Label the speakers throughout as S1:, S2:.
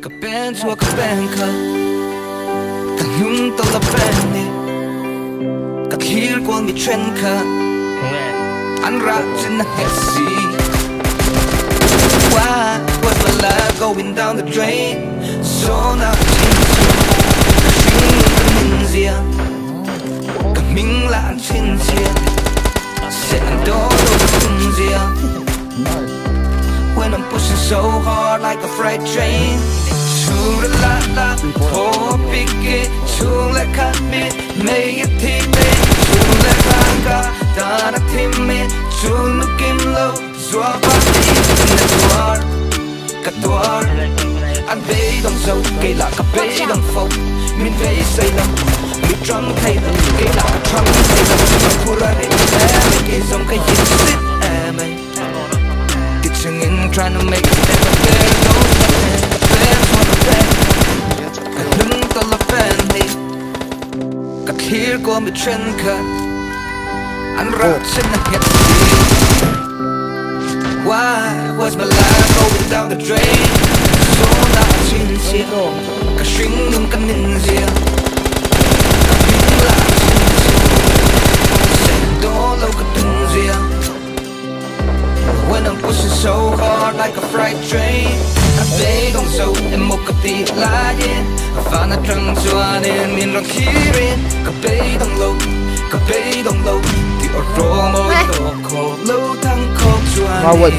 S1: ka ben chua ka ben kha ka nhung to la ben ni ka clear ko mi chen kha an ra chin na hesi. Why was my life going down the drain? So now mình là trên diện sẽ đó đâu diện. When I'm pushing so hard like a freight train, to the la oh big it, to let cut me, make it take me, to let banga, dana team me, to look in low, xóa bát đi, nè tuar, anh bế đồng dâu, cây là cà bế đồng phong, mình vẽ xây lắm. Drunk thay đổi cái là trắng xây ra một khu ra để em cái dòng cái gì xích em ấy kitchen in trying to make it better there's no second there's one of them cả đứng tao là fan đi cả clear của mình trend cut anh ra trên là hiện why was my life going down the drain so now chín chia cả string ngừng căn nhìn riêng. When I'm pushing so hard like a freight train, I beg on so em một cặp tì lá yên, và nó trăng cho nên miền lòng khí riêng. Cặp bê đồng lâu, thì ở rô môi đồ khổ lâu thăng khóc cho nên.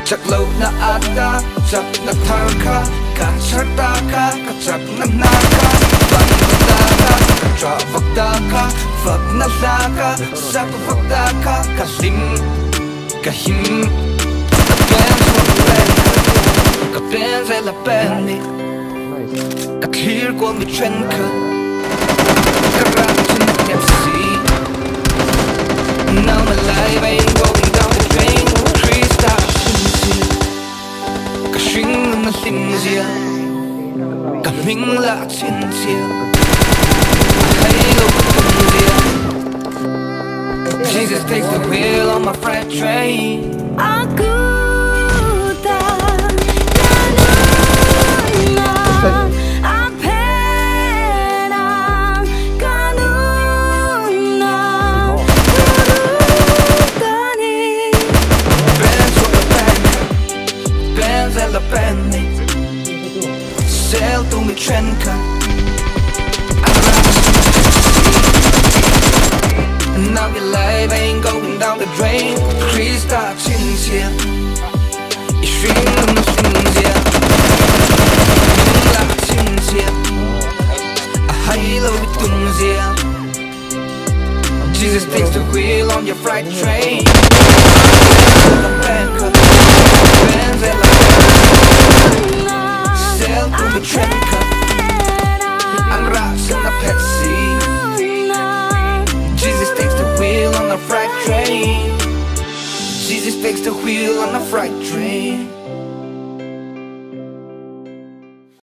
S1: Chắc lâu na ada, chắc na thang kha, cả chắc ta kha, cả chắc na na kha, bằng ta kha, cả trọ vật ta kha, vật na la kha, sắc vật ta kha, cả lim, cả him, cả ben sẽ là ben đi, cả clear của mình trend kha, cả rap trên đẹp gì. Now my life ain't going down the drain, freestyle. Cả string nó xinh dìa, cả mình là trên chia, hay lâu không dìa. Jesus takes the wheel on my freight train. Sail through me trend cut. And now your life ain't going down the drain. Krista chinsia, string on the chinsia, la chinsia, a high low tunisia. Jesus takes the wheel on your freight train. Sail through the trend cut. I'm rocking the Pepsi. Jesus takes the wheel on the freight train. Jesus takes the wheel on the freight train.